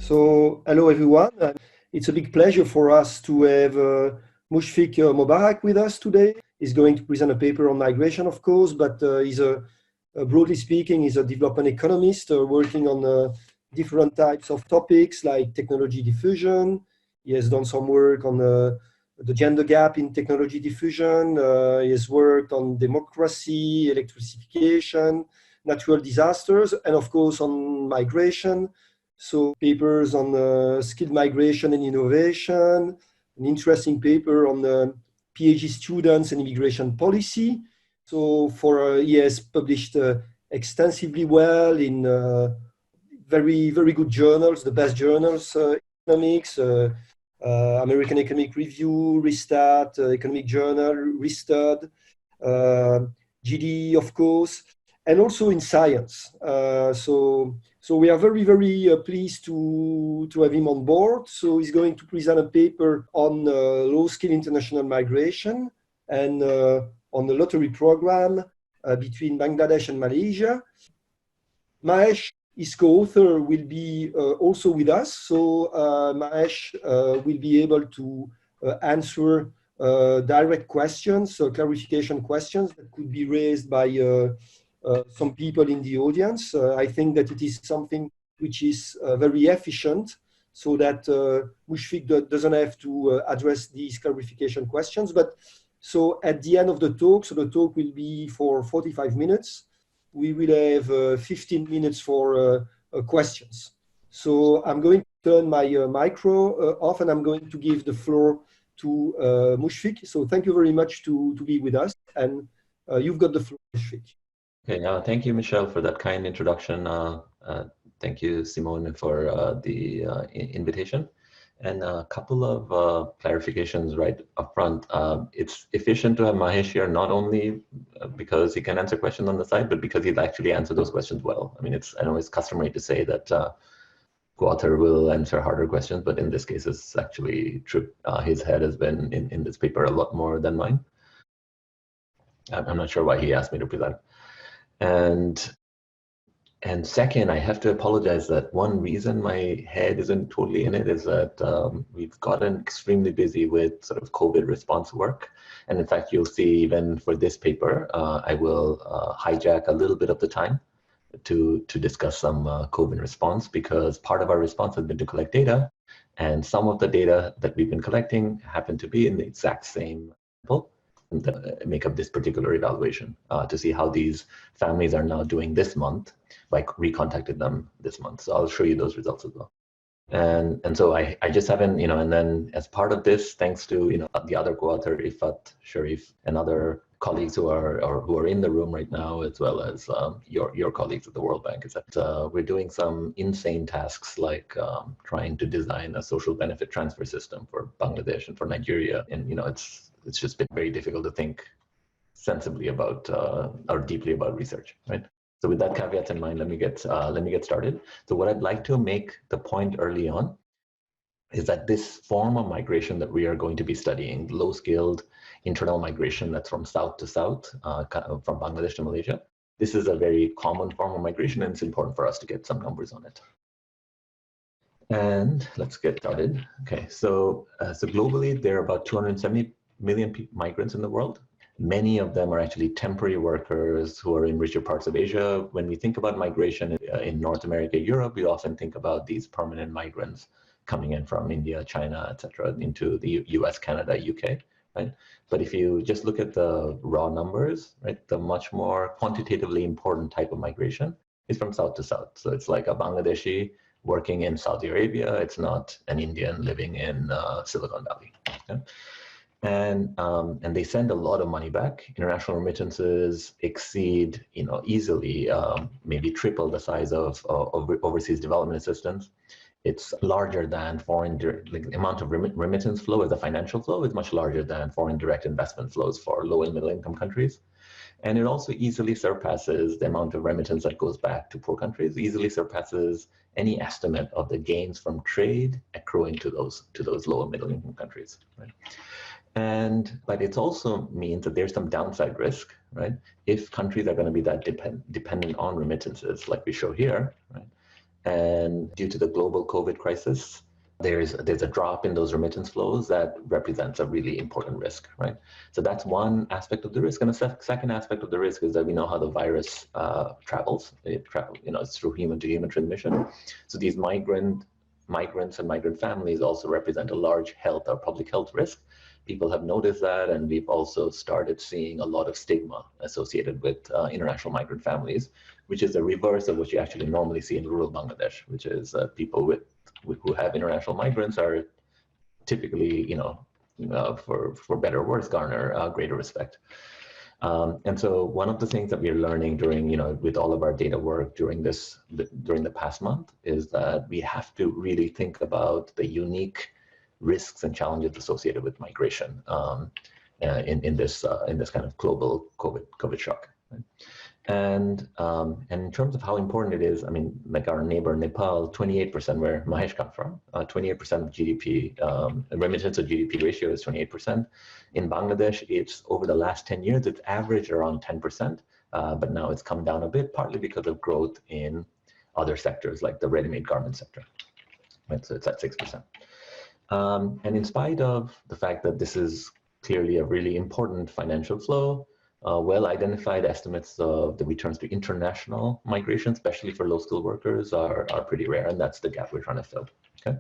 So, hello everyone. It's a big pleasure for us to have Mushfiq Mobarak with us today. He's going to present a paper on migration, of course, but he's broadly speaking, he's a development economist working on different types of topics like technology diffusion. He has done some work on the gender gap in technology diffusion. He has worked on democracy, electrification, natural disasters, and of course on migration. So papers on skilled migration and innovation, an interesting paper on PhD students and immigration policy. So he has published extensively well in very, very good journals, the best journals, economics, American Economic Review, Restat, Economic Journal, Restud, GD, of course, and also in science. So we are very, very pleased to have him on board. So he's going to present a paper on low-skill international migration and on the lottery program between Bangladesh and Malaysia. Mahesh, his co-author, will be also with us. So Mahesh will be able to answer direct questions, clarification questions that could be raised by some people in the audience. I think that it is something which is very efficient so that Mushfiq doesn't have to address these clarification questions. But so at the end of the talk, so the talk will be for 45 minutes. We will have 15 minutes for questions. So I'm going to turn my micro off and I'm going to give the floor to Mushfiq. So thank you very much to be with us. And you've got the floor, Mushfiq. Okay, thank you, Michel, for that kind introduction. Thank you, Simone, for the invitation. And a couple of clarifications right up front. It's efficient to have Mahesh here, not only because he can answer questions on the side, but because he'll actually answer those questions well. I mean, I know it's customary to say that co-author will answer harder questions, but in this case, it's actually true. His head has been in this paper a lot more than mine. I'm not sure why he asked me to present. And second, I have to apologize that one reason my head isn't totally in it is that we've gotten extremely busy with sort of COVID response work. And in fact, you'll see even for this paper, I will hijack a little bit of the time to discuss some COVID response, because part of our response has been to collect data. And some of the data that we've been collecting happen to be in the exact same sample that make up this particular evaluation to see how these families are now doing this month, like recontacted them this month. So I'll show you those results as well. And so I just haven't, and then as part of this, thanks to, the other co-author, Iffath, Sharif, and other colleagues who are in the room right now, as well as your colleagues at the World Bank, is that we're doing some insane tasks like trying to design a social benefit transfer system for Bangladesh and for Nigeria. And, it's just been very difficult to think sensibly about or deeply about research, right? So with that caveat in mind, let me get started. So what I'd like to make the point early on is that this form of migration that we are going to be studying, low-skilled internal migration that's from south to south, from Bangladesh to Malaysia, this is a very common form of migration, and it's important for us to get some numbers on it. And let's get started. Okay, so globally, there are about 270 million migrants in the world. Many of them are actually temporary workers who are in richer parts of Asia. When we think about migration in North America, Europe, we often think about these permanent migrants coming in from India, China, etc., into the US, Canada, UK, right? But if you just look at the raw numbers, right, the much more quantitatively important type of migration is from south to south. So it's like a Bangladeshi working in Saudi Arabia. It's not an Indian living in Silicon Valley. Okay? And they send a lot of money back. International remittances exceed, easily maybe triple the size of overseas development assistance. It's larger than the amount of remittance flow as a financial flow is much larger than foreign direct investment flows for low and middle income countries. And it also easily surpasses the amount of remittance that goes back to poor countries, easily surpasses any estimate of the gains from trade accruing to those low and middle income countries, right? But it also means that there's some downside risk, right? If countries are going to be that dependent on remittances, like we show here, right? And due to the global COVID crisis, there's a drop in those remittance flows that represents a really important risk, right? So that's one aspect of the risk. And the second aspect of the risk is that we know how the virus travels. It's through human-to-human transmission. So these migrants and migrant families also represent a large health or public health risk. People have noticed that, and we've also started seeing a lot of stigma associated with international migrant families, which is the reverse of what you actually normally see in rural Bangladesh, which is people who have international migrants are typically, for better or worse, garner greater respect. And so one of the things that we're learning during, with all of our data work during the past month is that we have to really think about the unique risks and challenges associated with migration in this kind of global COVID shock. Right? And in terms of how important it is, I mean, like our neighbor Nepal, 28%, where Mahesh comes from, 28% of GDP, remittance to GDP ratio is 28%. In Bangladesh, it's over the last 10 years, it's averaged around 10%, but now it's come down a bit, partly because of growth in other sectors like the ready-made garment sector. Right? So it's at 6%. And in spite of the fact that this is clearly a really important financial flow, well-identified estimates of the returns to international migration, especially for low-skilled workers, are pretty rare, and that's the gap we're trying to fill. Okay.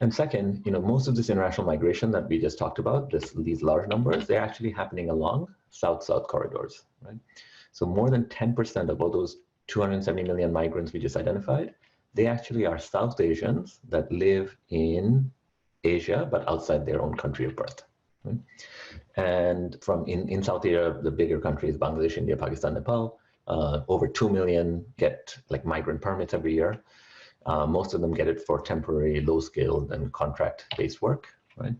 And second, most of this international migration that we just talked about, these large numbers, they're actually happening along south-south corridors, right? So more than 10% of all those 270 million migrants we just identified, they actually are South Asians that live in Asia, but outside their own country of birth. Right? And in South Asia, the bigger countries, Bangladesh, India, Pakistan, Nepal, over 2 million get like migrant permits every year. Most of them get it for temporary, low-skilled and contract-based work. Right?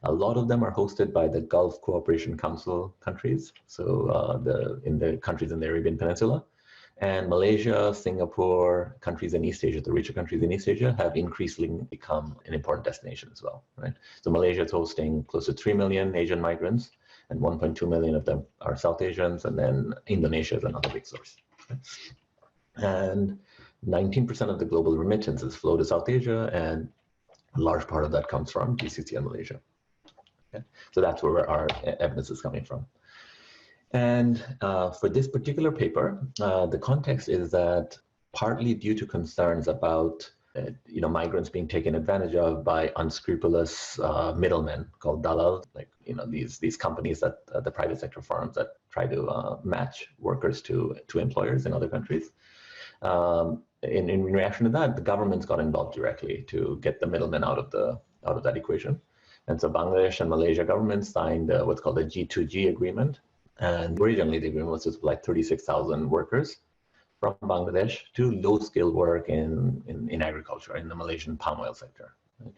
A lot of them are hosted by the Gulf Cooperation Council countries, so in the countries in the Arabian Peninsula. And Malaysia, Singapore, countries in East Asia, the richer countries in East Asia, have increasingly become an important destination as well, right? So Malaysia is hosting close to 3 million Asian migrants, and 1.2 million of them are South Asians, and then Indonesia is another big source. Okay? And 19% of the global remittances flow to South Asia, and a large part of that comes from GCC and Malaysia. Okay? So that's where our evidence is coming from. And for this particular paper, the context is that partly due to concerns about migrants being taken advantage of by unscrupulous middlemen called dalal, like these companies that the private sector firms that try to match workers to employers in other countries. In reaction to that, the governments got involved directly to get the middlemen out of that equation. And so Bangladesh and Malaysia governments signed what's called a G2G agreement. And originally the agreement was to supply 36,000 workers from Bangladesh to low-skilled work in agriculture, in the Malaysian palm oil sector. Right?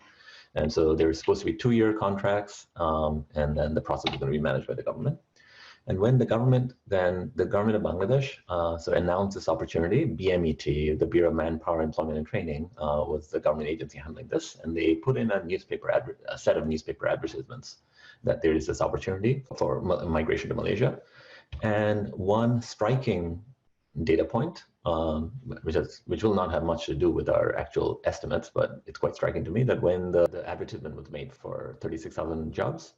And so there were supposed to be 2-year contracts, and then the process was going to be managed by the government. And when the government of Bangladesh announced this opportunity, BMET, the Bureau of Manpower, Employment and Training, was the government agency handling this, and they put in a set of newspaper advertisements that there is this opportunity for migration to Malaysia. And one striking data point, which will not have much to do with our actual estimates, but it's quite striking to me that when the advertisement was made for 36,000 jobs,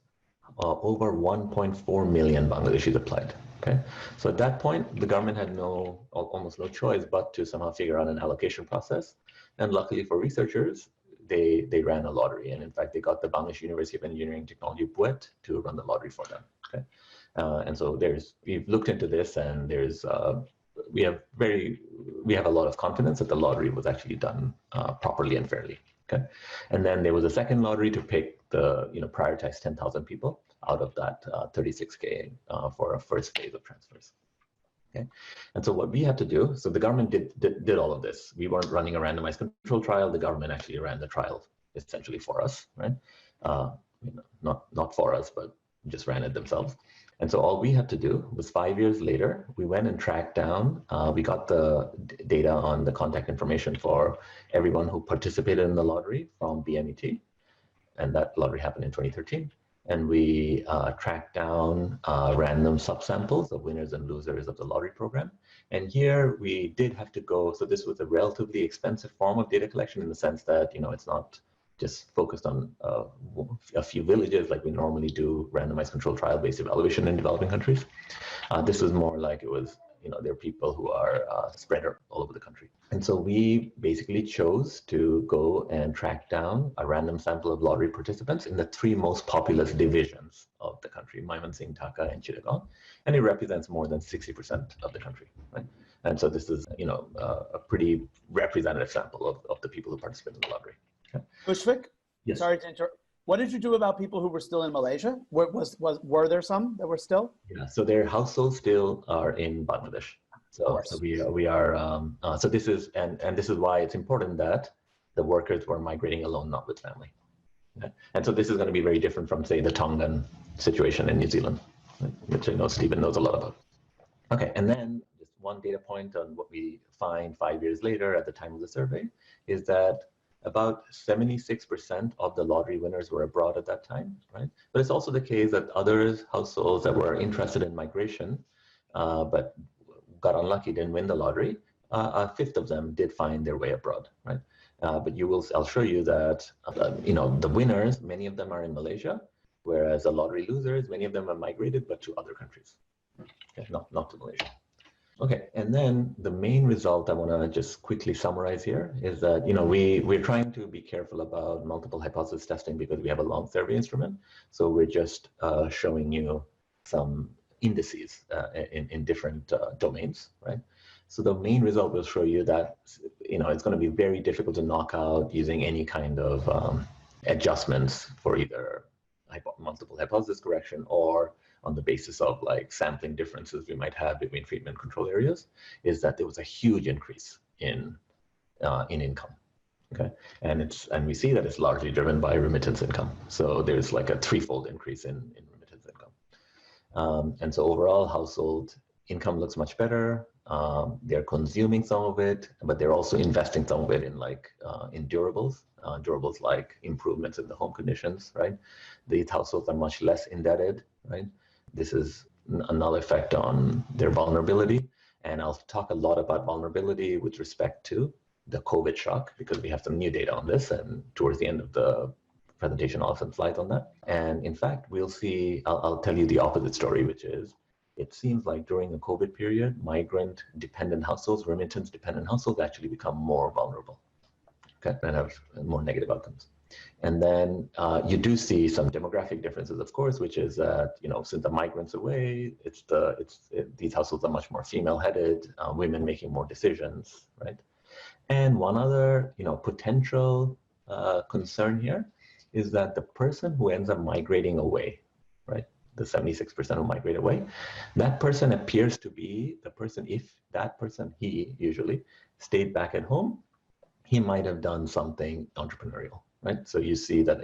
over 1.4 million Bangladeshis applied. Okay, so at that point, the government had almost no choice but to somehow figure out an allocation process. And luckily for researchers, they ran a lottery, and in fact, they got the Bangladesh University of Engineering Technology, BUET, to run the lottery for them. Okay, and so we've looked into this, and we have a lot of confidence that the lottery was actually done properly and fairly. Okay, and then there was a second lottery to pick prioritize 10,000 people out of that 36K for a first phase of transfers. Okay, and so what we had to do, so the government did all of this. We weren't running a randomized control trial. The government actually ran the trial essentially for us, right? Not for us, but just ran it themselves. And so all we had to do was 5 years later, we went and tracked down, we got the data on the contact information for everyone who participated in the lottery from BMET. And that lottery happened in 2013. and we tracked down random subsamples of winners and losers of the lottery program. And here we did have to go, so this was a relatively expensive form of data collection in the sense that, you know, it's not just focused on a few villages like we normally do randomized control trial-based evaluation in developing countries. This was more like it was, you know, there are people who are spread all over the country. And so we basically chose to go and track down a random sample of lottery participants in the three most populous divisions of the country, Mymensingh, Dhaka, and Chittagong, and it represents more than 60% of the country, right? And so this is, you know, a pretty representative sample of the people who participate in the lottery. Okay. Mushfiq, yes. Sorry to interrupt. What did you do about people who were still in Malaysia? Were there some that were still? Yeah, so their households still are in Bangladesh. So we are so this is and this is why it's important that the workers were migrating alone, not with family. Okay? And so this is going to be very different from, say, the Tongan situation in New Zealand, right? Which I know Stephen knows a lot about. Okay, and then just one data point on what we find 5 years later at the time of the survey is that about 76% of the lottery winners were abroad at that time, right? But it's also the case that other households that were interested in migration, but got unlucky, didn't win the lottery, a fifth of them did find their way abroad, right? But I'll show you that, you know, the winners, many of them are in Malaysia, whereas the lottery losers, many of them are migrated, but to other countries, okay, not to Malaysia. Okay, and then the main result I want to just quickly summarize here is that, you know, we're trying to be careful about multiple hypothesis testing because we have a long survey instrument. So we're just showing you some indices in different domains, right? So the main result will show you that, you know, it's going to be very difficult to knock out using any kind of adjustments for either multiple hypothesis correction or on the basis of like sampling differences we might have between treatment control areas, is that there was a huge increase in income. Okay, and we see that it's largely driven by remittance income. So there's like a threefold increase in remittance income. And so overall household income looks much better. They're consuming some of it, but they're also investing some of it in in durables like improvements in the home conditions, right? These households are much less indebted, right? This is a null effect on their vulnerability. And I'll talk a lot about vulnerability with respect to the COVID shock, because we have some new data on this. And towards the end of the presentation, I'll have some slides on that. And in fact, we'll see, I'll tell you the opposite story, which is, it seems like during the COVID period, migrant-dependent households, remittance-dependent households actually become more vulnerable, okay, and have more negative outcomes. And then you do see some demographic differences, of course, which is that, you know, since the migrants away, these households are much more female-headed, women making more decisions, right? And one other, you know, potential concern here is that the person who ends up migrating away, right, the 76% who migrate away, that person appears to be the person, if that person, he usually stayed back at home, he might have done something entrepreneurial, right? So you see that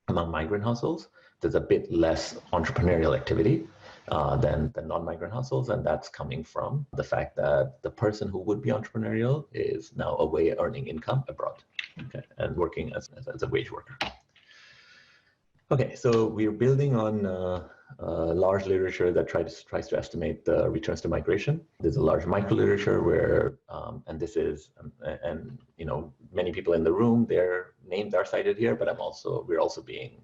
among migrant households, there's a bit less entrepreneurial activity than non-migrant households, and that's coming from the fact that the person who would be entrepreneurial is now away earning income abroad, okay, and working as a wage worker. Okay, so we're building on large literature that tries to estimate the returns to migration. There's a large micro literature where, and this is, and you know, many people in the room, their names are cited here, but we're also being,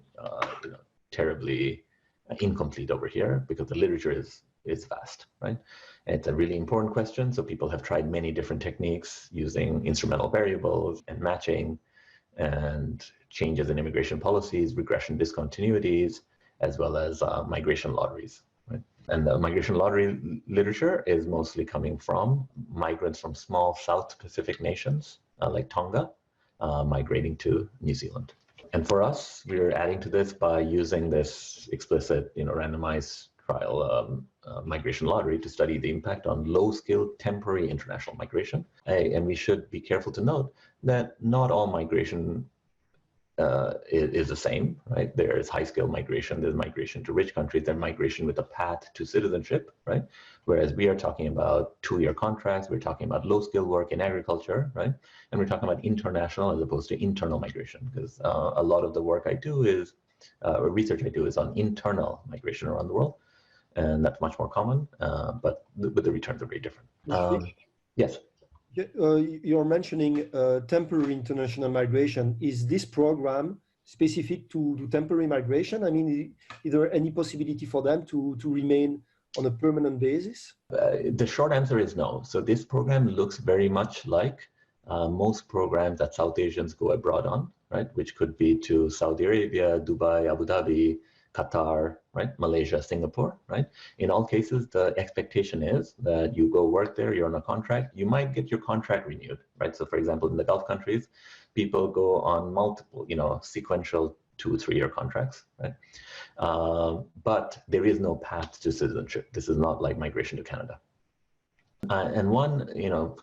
you know, terribly incomplete over here because the literature is vast, right? And it's a really important question. So people have tried many different techniques using instrumental variables and matching and changes in immigration policies, regression discontinuities, as well as migration lotteries, right? And the migration lottery literature is mostly coming from migrants from small South Pacific nations like Tonga, migrating to New Zealand. And for us, we're adding to this by using this explicit, you know, randomized trial migration lottery to study the impact on low-skilled temporary international migration. And we should be careful to note that not all migration is the same, right? There is high-skilled migration, there's migration to rich countries, there's migration with a path to citizenship, right? Whereas we are talking about 2-year contracts, we're talking about low-skilled work in agriculture, right? And we're talking about international as opposed to internal migration, because a lot of the work I do is research I do is on internal migration around the world, and that's much more common, but the returns are very different. Yes? You're mentioning temporary international migration. Is this program specific to temporary migration? I mean, is there any possibility for them to remain on a permanent basis? The short answer is no. So this program looks very much like most programs that South Asians go abroad on, right? Which could be to Saudi Arabia, Dubai, Abu Dhabi, Qatar, right? Malaysia, Singapore, right? In all cases, the expectation is that you go work there, you're on a contract, you might get your contract renewed, right? So for example, in the Gulf countries, people go on multiple, sequential 2-3 year contracts, right? But there is no path to citizenship. This is not like migration to Canada. And one,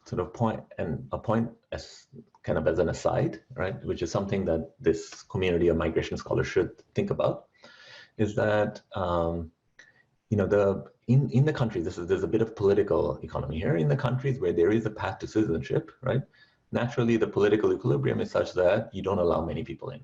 sort of point as kind of as an aside, right, which is something that this community of migration scholars should think about, is that in the countries, there's a bit of political economy here. In the countries where there is a path to citizenship, right, naturally the political equilibrium is such that you don't allow many people in,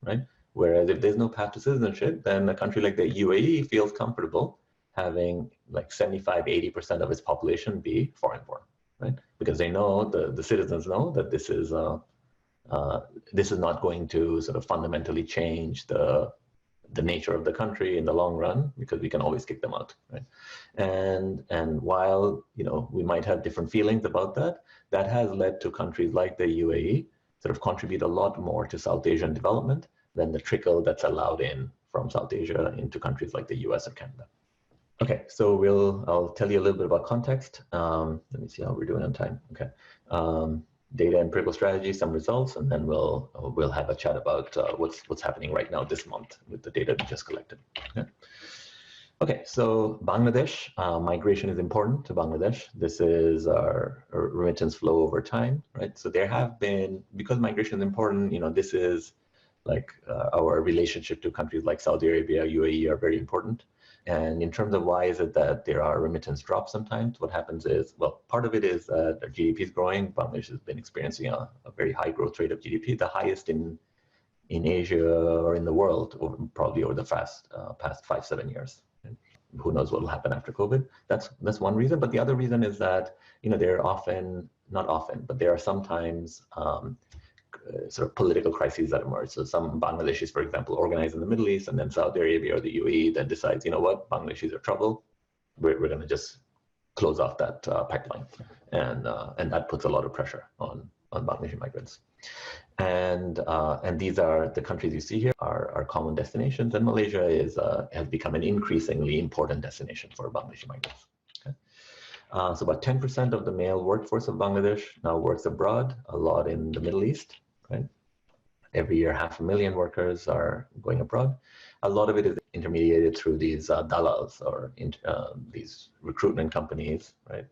right? Whereas if there's no path to citizenship, then a country like the UAE feels comfortable having like 75-80% of its population be foreign-born, right? Because they know, the citizens know that this is not going to sort of fundamentally change the nature of the country in the long run, because we can always kick them out, right? And while we might have different feelings about that, that has led to countries like the UAE sort of contribute a lot more to South Asian development than the trickle that's allowed in from South Asia into countries like the US or Canada. Okay, so I'll tell you a little bit about context. Let me see how we're doing on time. Okay, data, empirical strategy, some results, and then we'll have a chat about what's happening right now this month with the data we just collected. Okay, okay, so Bangladesh, migration is important to Bangladesh. This is our remittance flow over time, right? So there have been, because migration is important, this is like our relationship to countries like Saudi Arabia, UAE are very important. And in terms of why is it that there are remittance drops sometimes, what happens is, well, part of it is that our GDP is growing. Bangladesh has been experiencing a very high growth rate of GDP, the highest in Asia or in the world, probably over the past 5-7 years. Who knows what will happen after COVID? That's one reason. But the other reason is that, there are not often, but there are sometimes sort of political crises that emerge. So some Bangladeshis, for example, organize in the Middle East, and then Saudi Arabia or the UAE then decides, what, Bangladeshis are trouble. We're going to just close off that pipeline, and that puts a lot of pressure on Bangladeshi migrants. And these are the countries you see here are common destinations, and Malaysia has become an increasingly important destination for Bangladeshi migrants. Okay? So about 10% of the male workforce of Bangladesh now works abroad, a lot in the Middle East. Right? Every year, 500,000 workers are going abroad. A lot of it is intermediated through these dalals or these recruitment companies, right?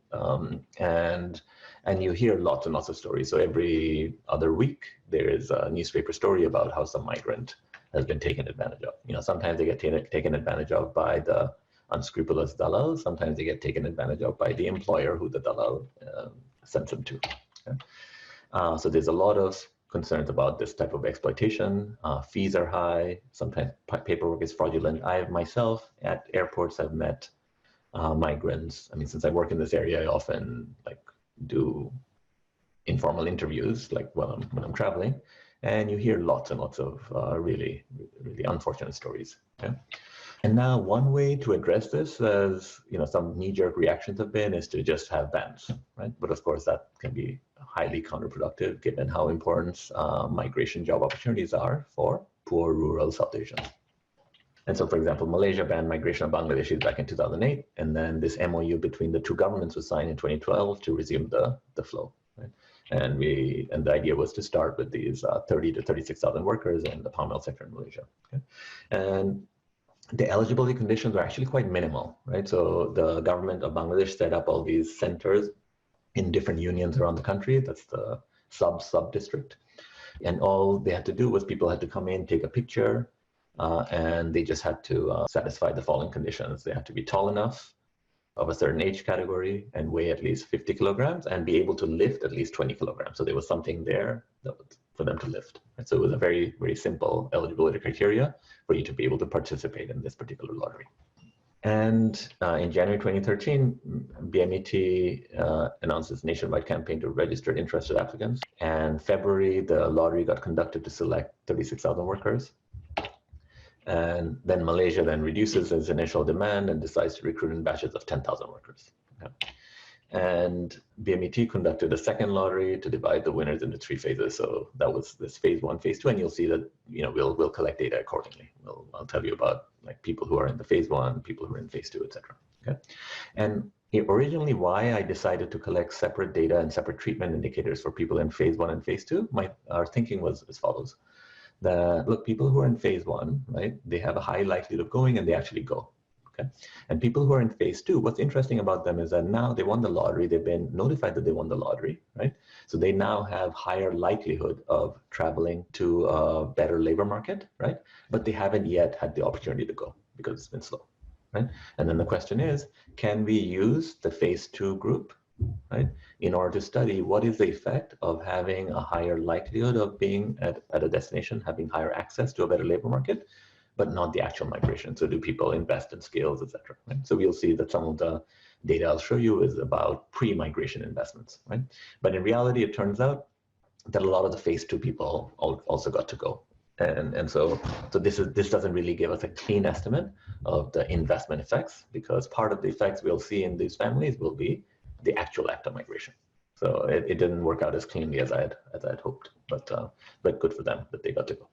And you hear lots and lots of stories. So every other week, there is a newspaper story about how some migrant has been taken advantage of. Sometimes they get taken advantage of by the unscrupulous dalal. Sometimes they get taken advantage of by the employer who the dalal sends them to. Okay? So there's a lot of concerns about this type of exploitation. Fees are high. Sometimes paperwork is fraudulent. I myself at airports have met migrants. I mean, since I work in this area, I often do informal interviews when I'm traveling, and you hear lots and lots of really, really unfortunate stories. Okay? And now one way to address this, as some knee-jerk reactions have been, is to just have bans, right? But of course that can be highly counterproductive given how important migration job opportunities are for poor rural South Asians. And so, for example, Malaysia banned migration of Bangladeshis back in 2008, and then this MOU between the two governments was signed in 2012 to resume the flow. Right? And the idea was to start with these 30 to 36,000 workers in the palm oil sector in Malaysia. Okay? And the eligibility conditions are actually quite minimal, right? So the government of Bangladesh set up all these centers in different unions around the country. That's the sub-district. And all they had to do was people had to come in, take a picture, and they just had to satisfy the following conditions. They had to be tall enough, of a certain age category, and weigh at least 50 kilograms, and be able to lift at least 20 kilograms. So there was something there for them to lift. Right? So it was a very, very simple eligibility criteria for you to be able to participate in this particular lottery. And in January 2013, BMET announced its nationwide campaign to register interested applicants. And February, the lottery got conducted to select 36,000 workers. And then Malaysia then reduces its initial demand and decides to recruit in batches of 10,000 workers. Okay. And BMET conducted a second lottery to divide the winners into 3 phases. So that was this phase 1, phase 2, and you'll see that we'll collect data accordingly. I'll tell you about like people who are in the phase 1, people who are in phase 2, etc. Okay, and originally why I decided to collect separate data and separate treatment indicators for people in phase 1 and phase 2, our thinking was as follows: that look, people who are in phase 1, right, they have a high likelihood of going, and they actually go. Okay. And people who are in phase 2, what's interesting about them is that now they won the lottery, they've been notified that they won the lottery, right? So they now have higher likelihood of traveling to a better labor market, right? But they haven't yet had the opportunity to go because it's been slow, right? And then the question is, can we use the phase 2 group, right, in order to study what is the effect of having a higher likelihood of being at a destination, having higher access to a better labor market, but not the actual migration. So do people invest in skills, etc. Right? So we'll see that some of the data I'll show you is about pre-migration investments, right? But in reality, it turns out that a lot of the phase 2 people also got to go. And so this doesn't really give us a clean estimate of the investment effects, because part of the effects we'll see in these families will be the actual act of migration. So it didn't work out as cleanly as I had hoped, but good for them that they got to go.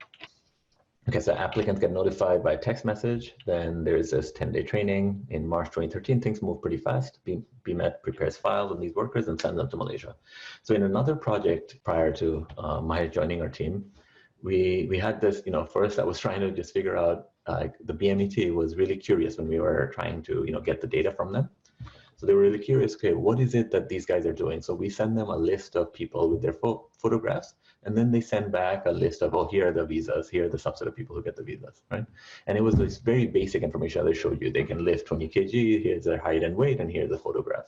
Okay, so applicants get notified by text message. Then there's this 10-day training. In March 2013, things move pretty fast. BMET prepares files on these workers and sends them to Malaysia. So in another project prior to Mahesh joining our team, we had this, first I was trying to just figure out, the BMET was really curious when we were trying to, get the data from them. So they were really curious, okay, what is it that these guys are doing? So we send them a list of people with their photographs, and then they send back a list of, oh, here are the visas, here are the subset of people who get the visas, right? And it was this very basic information they showed you. They can lift 20 kg, here's their height and weight, and here's the photograph.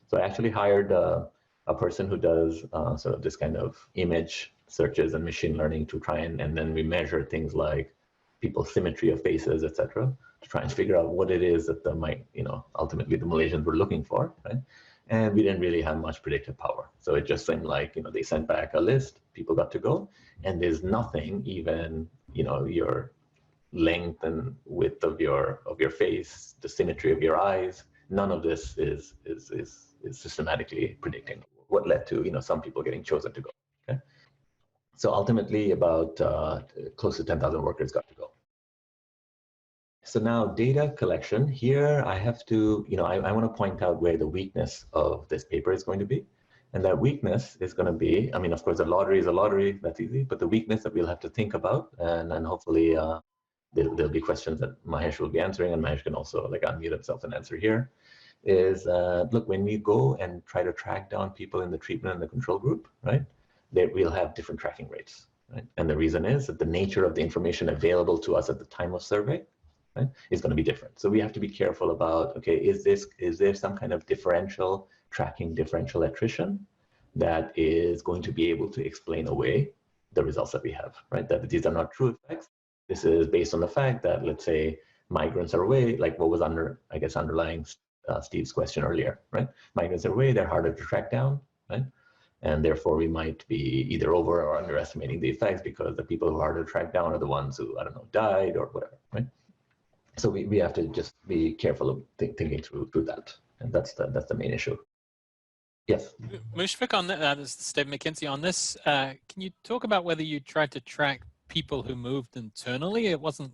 So I actually hired a person who does sort of this kind of image searches and machine learning to try and then we measure things like people's symmetry of faces, etc., to try and figure out what it is that ultimately the Malaysians were looking for, right? And we didn't really have much predictive power. So it just seemed like, they sent back a list, people got to go, and there's nothing even, your length and width of your face, the symmetry of your eyes, none of this is systematically predicting what led to, some people getting chosen to go, okay? So ultimately about close to 10,000 workers got to go. So now data collection, here I have to, I want to point out where the weakness of this paper is going to be. And that weakness is going to be, of course, a lottery is a lottery, that's easy, but the weakness that we'll have to think about, and hopefully there'll be questions that Mahesh will be answering, and Mahesh can also unmute himself and answer here, is look, when we go and try to track down people in the treatment and the control group, right, we'll have different tracking rates, right? And the reason is that the nature of the information available to us at the time of survey, right, is going to be different. So we have to be careful about, okay, is there some kind of differential tracking, differential attrition that is going to be able to explain away the results that we have, right? That these are not true effects. This is based on the fact that, let's say, migrants are away, like what was underlying Steve's question earlier, right? Migrants are away, they're harder to track down, right? And therefore we might be either over or underestimating the effects because the people who are harder to track down are the ones who, died or whatever, right? So we have to just be careful of thinking through that, and that's the main issue. Yes. Mushfiq, on that, this is Steve McKenzie on this. Can you talk about whether you tried to track people who moved internally? It wasn't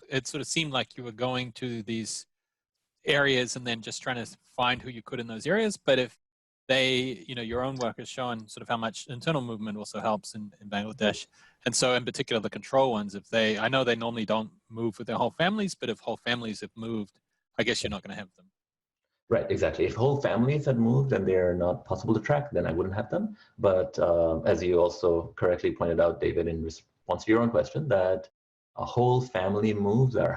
it sort of seemed like you were going to these areas and then just trying to find who you could in those areas. But if they, your own work has shown sort of how much internal movement also helps in Bangladesh. And so in particular, the control ones, I know they normally don't move with their whole families, but if whole families have moved, I guess you're not going to have them. Right, exactly. If whole families had moved and they're not possible to track, then I wouldn't have them. But as you also correctly pointed out, David, in response to your own question, that a whole family moves are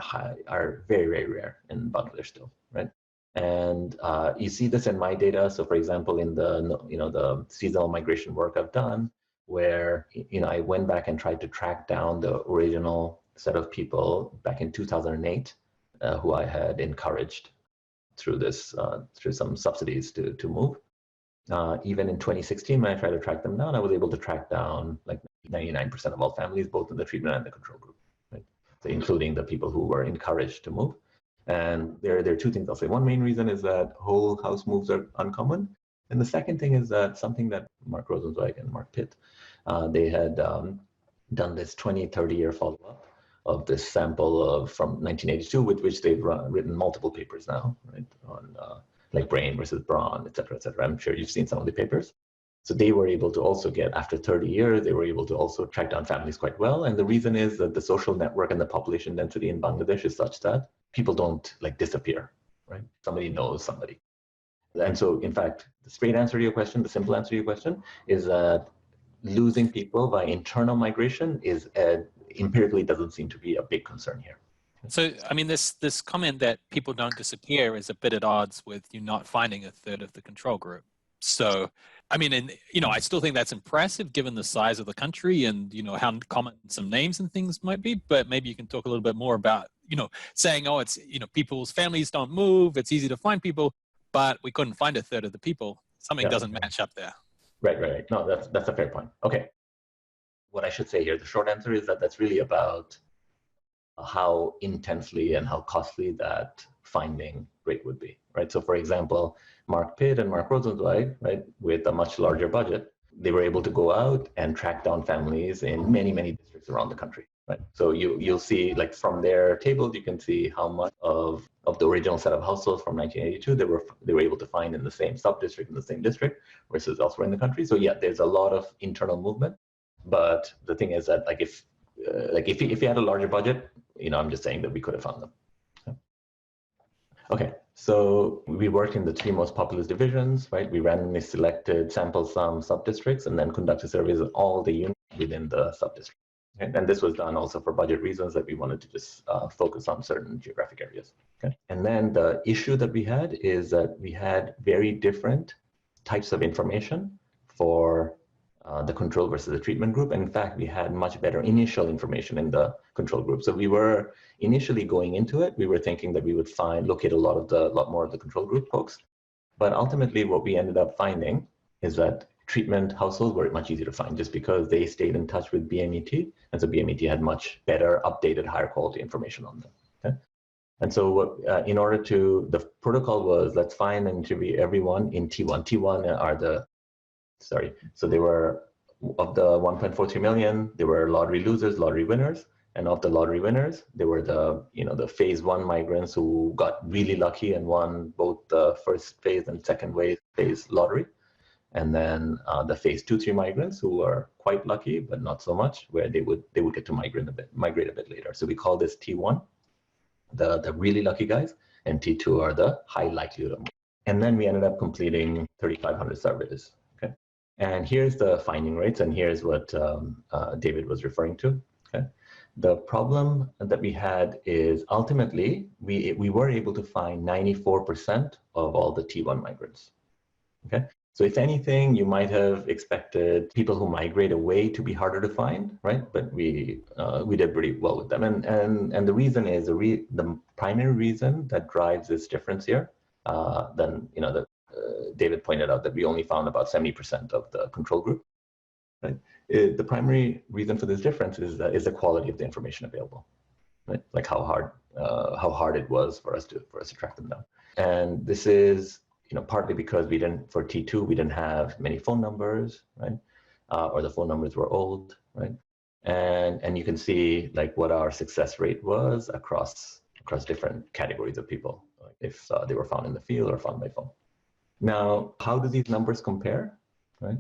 very, very rare in Bangladesh still, right? And you see this in my data. So for example, in the seasonal migration work I've done, where, you know, I went back and tried to track down the original set of people back in 2008 who I had encouraged through this, through some subsidies to move. Even in 2016, when I tried to track them down, I was able to track down like 99% of all families, both in the treatment and the control group, right? So including the people who were encouraged to move. And there are two things I'll say. One main reason is that whole house moves are uncommon. And the second thing is that something that Mark Rosenzweig and Mark Pitt, they had done this 30-year follow-up of this sample of from 1982, with which they've written multiple papers now, right, on like brain versus brawn, et cetera, et cetera. I'm sure you've seen some of the papers. So they were able to also get, after 30 years, they were able to also track down families quite well. And the reason is that the social network and the population density in Bangladesh is such that people don't like disappear, right? Somebody knows somebody. And so, in fact, the straight answer to your question, the simple answer to your question is that losing people by internal migration is empirically doesn't seem to be a big concern here. So, I mean, this comment that people don't disappear is a bit at odds with you not finding a third of the control group. So, I mean, and, you know, I still think that's impressive given the size of the country and, you know, how common some names and things might be, but maybe you can talk a little bit more about, you know, saying, oh, it's, you know, people's families don't move, it's easy to find people, but we couldn't find a third of the people. Something doesn't match up there. Right. No, that's a fair point. Okay. What I should say here, the short answer is that that's really about how intensely and how costly that finding rate would be, right? So for example, Mark Pitt and Mark Rosenzweig, right, with a much larger budget, they were able to go out and track down families in many, many districts around the country, right? So you'll see, like from their tables, you can see how much of the original set of households from 1982 they were able to find in the same sub-district, in the same district, versus elsewhere in the country. So yeah, there's a lot of internal movement. But the thing is that like if you had a larger budget, you know, I'm just saying that we could have found them. Okay, so we worked in the 3 most populous divisions, right? We randomly selected, sampled some sub-districts, and then conducted surveys of all the units within the sub-district. And this was done also for budget reasons, that we wanted to just focus on certain geographic areas. Okay? And then the issue that we had is that we had very different types of information for the control versus the treatment group. And in fact, we had much better initial information in the control group. So we were initially going into it, we were thinking that we would locate a lot more of the control group folks. But ultimately, what we ended up finding is that treatment households were much easier to find just because they stayed in touch with BMET. And so BMET had much better, updated, higher quality information on them. Okay? And so what, in order to, the protocol was, let's find and interview everyone in T1. T1 are so they were, of the 1.43 million, they were lottery losers, lottery winners. And of the lottery winners, they were the phase 1 migrants who got really lucky and won both the first phase and second phase lottery. And then the phase 2-3 migrants who were quite lucky, but not so much, where they would get to migrate a bit later. So we call this T1, the really lucky guys, and T2 are the high likelihood. And then we ended up completing 3,500 surveys. Okay, and here's the finding rates, and here's what David was referring to. Okay, the problem that we had is ultimately we were able to find 94% of all the T1 migrants. Okay. So if anything, you might have expected people who migrate away to be harder to find, right? But we did pretty well with them, and the reason is the primary reason that drives this difference here. Then David pointed out that we only found about 70% of the control group. Right? The primary reason for this difference is the quality of the information available, right? Like how hard it was for us to track them down, and this is, partly because for T2, we didn't have many phone numbers, right? Or the phone numbers were old, right? And you can see like what our success rate was across different categories of people, like if they were found in the field or found by phone. Now, how do these numbers compare, right?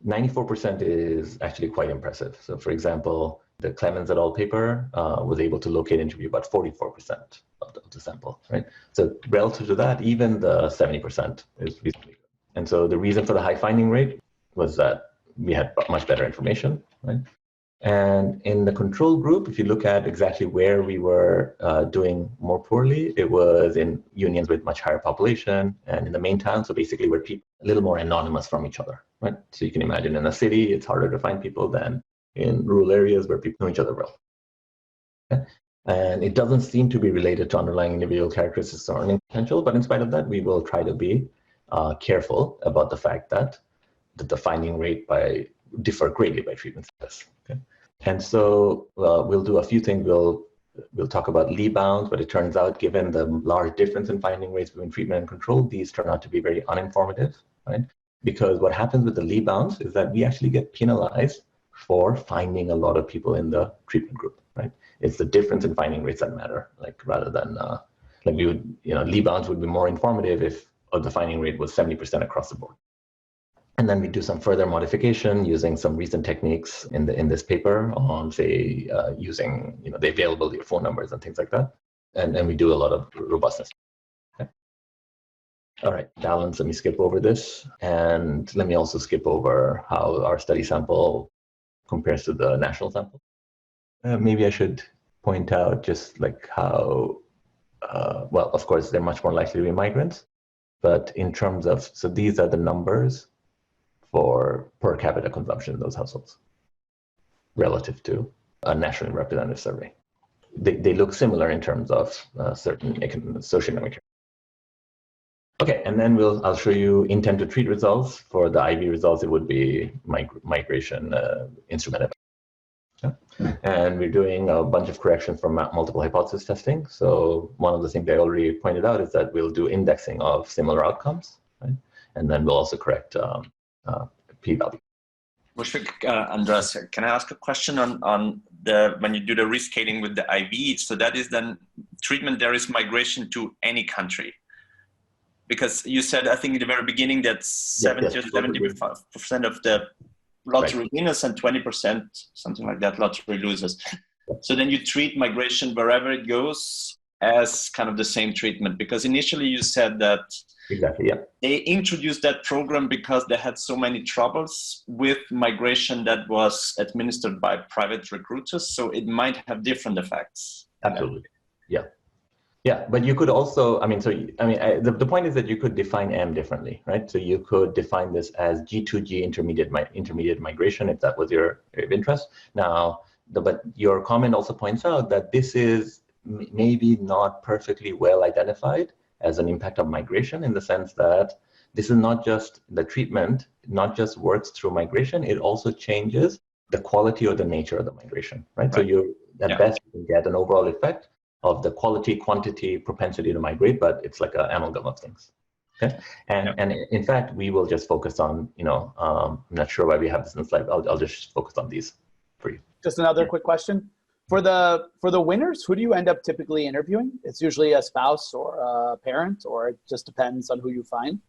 94% is actually quite impressive. So for example, the Clemens et al. Paper was able to locate and interview about 44% of the sample, right? So relative to that, even the 70% is reasonably good. And so the reason for the high finding rate was that we had much better information, right? And in the control group, if you look at exactly where we were doing more poorly, it was in unions with much higher population and in the main town. So basically where people a little more anonymous from each other, right? So you can imagine in a city, it's harder to find people than in rural areas where people know each other well. Okay? And it doesn't seem to be related to underlying individual characteristics or earning potential, but in spite of that, we will try to be careful about the fact that the finding rate differ greatly by treatment status. Okay? And so we'll do a few things. We'll talk about Lee bounds, but it turns out, given the large difference in finding rates between treatment and control, these turn out to be very uninformative, right? Because what happens with the Lee bounds is that we actually get penalized for finding a lot of people in the treatment group, right? It's the difference in finding rates that matter, like rather than like we would, Lee bounds would be more informative if the finding rate was 70% across the board. And then we do some further modification using some recent techniques in this paper on, say, using the availability of phone numbers and things like that. And we do a lot of robustness. Okay. All right, balance. Let me skip over this, and let me also skip over how our study sample compares to the national sample. Maybe I should point out just like how, well, of course, they're much more likely to be migrants, but in terms of, so these are the numbers for per capita consumption in those households relative to a nationally representative survey. They look similar in terms of certain socioeconomic. Okay, and then I'll show you intent to treat results. For the IV results, it would be migration instrumented. Okay. And we're doing a bunch of corrections from multiple hypothesis testing. So one of the things I already pointed out is that we'll do indexing of similar outcomes, right? And then we'll also correct p-value. Mushfiq, Andras, can I ask a question on when you do the rescaling with the IV? So that is then treatment, there is migration to any country. Because you said, I think in the very beginning, that 70 or 70% of the lottery winners and 20%, something like that, lottery losers. So then you treat migration wherever it goes as kind of the same treatment, because initially you said that they introduced that program because they had so many troubles with migration that was administered by private recruiters, so it might have different effects. Absolutely, yeah, but you could also, the point is that you could define M differently, right? So you could define this as G2G intermediate migration if that was your interest. Now, but your comment also points out that this is maybe not perfectly well identified as an impact of migration, in the sense that this is not just the treatment, not just works through migration, it also changes the quality or the nature of the migration, right? So you, at best, you can get an overall effect of the quality, quantity, propensity to migrate, but it's like an amalgam of things. Okay, and in fact, we will just focus on, I'm not sure why we have this in the slide. I'll just focus on these for you. Just another quick question. For the winners, who do you end up typically interviewing? It's usually a spouse or a parent, or it just depends on who you find?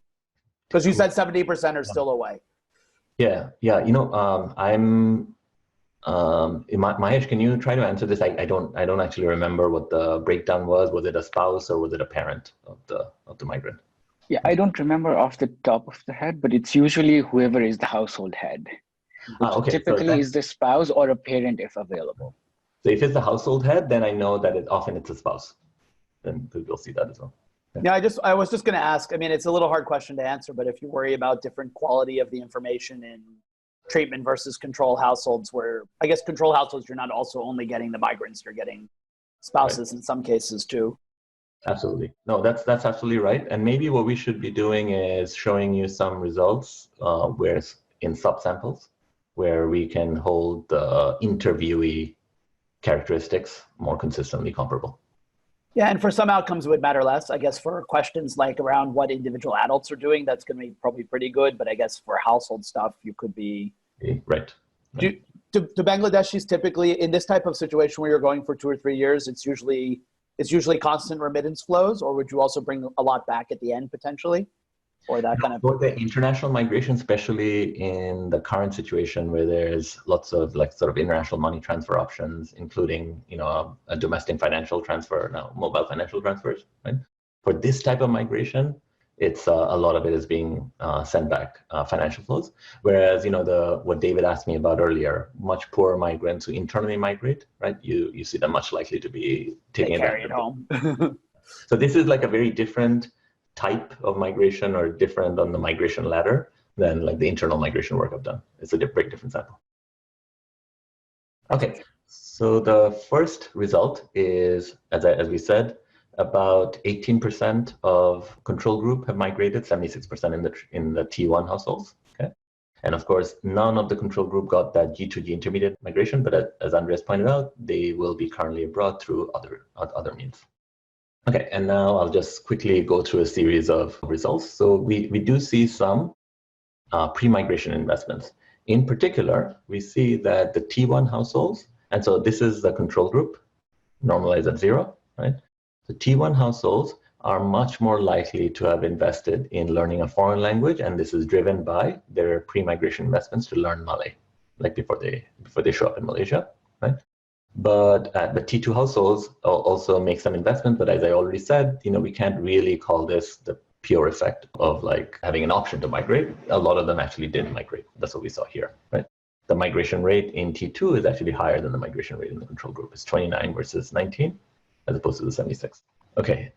Because you said 70% are still away. Yeah. Mahesh, can you try to answer this? I don't actually remember what the breakdown was. Was it a spouse or was it a parent of the migrant? Yeah, I don't remember off the top of the head, but it's usually whoever is the household head. Which typically is the spouse or a parent if available. So if it's the household head, then I know that often it's a spouse. Then we'll see that as well. Yeah, I was just going to ask, it's a little hard question to answer, but if you worry about different quality of the information in treatment versus control households, where I guess control households, you're not also only getting the migrants, you're getting spouses in some cases too. Absolutely. No, that's absolutely right. And maybe what we should be doing is showing you some results where in subsamples, where we can hold the interviewee characteristics more consistently comparable. Yeah, and for some outcomes it would matter less. I guess for questions like around what individual adults are doing, that's going to be probably pretty good. But I guess for household stuff, you could be... Right. Do Bangladeshis typically, in this type of situation where you're going for 2 or 3 years, it's usually constant remittance flows, or would you also bring a lot back at the end potentially? Or that kind of... For the international migration, especially in the current situation where there's lots of sort of international money transfer options, including, a domestic financial transfer, now mobile financial transfers, right? For this type of migration, it's a lot of it is being sent back financial flows. Whereas, what David asked me about earlier, much poorer migrants who internally migrate, right? You see them much likely to be taking advantage of it home. So this is like a very different type of migration, or different on the migration ladder. than like the internal migration work I've done. It's a very different sample. Okay, so the first result is, as we said, about 18% of control group have migrated, 76% in the T1 households. Okay, and of course, none of the control group got that G2G intermediate migration, but as Andreas pointed out, they will be currently abroad through other means. Okay, and now I'll just quickly go through a series of results. So we do see some pre-migration investments. In particular, we see that the T1 households, and so this is the control group, normalized at 0, right? The T1 households are much more likely to have invested in learning a foreign language, and this is driven by their pre-migration investments to learn Malay, like before they show up in Malaysia, right? But the T2 households also make some investment, but as I already said, we can't really call this the pure effect of like having an option to migrate. A lot of them actually didn't migrate. That's what we saw here, right? The migration rate in T2 is actually higher than the migration rate in the control group. It's 29 versus 19, as opposed to the 76. Okay,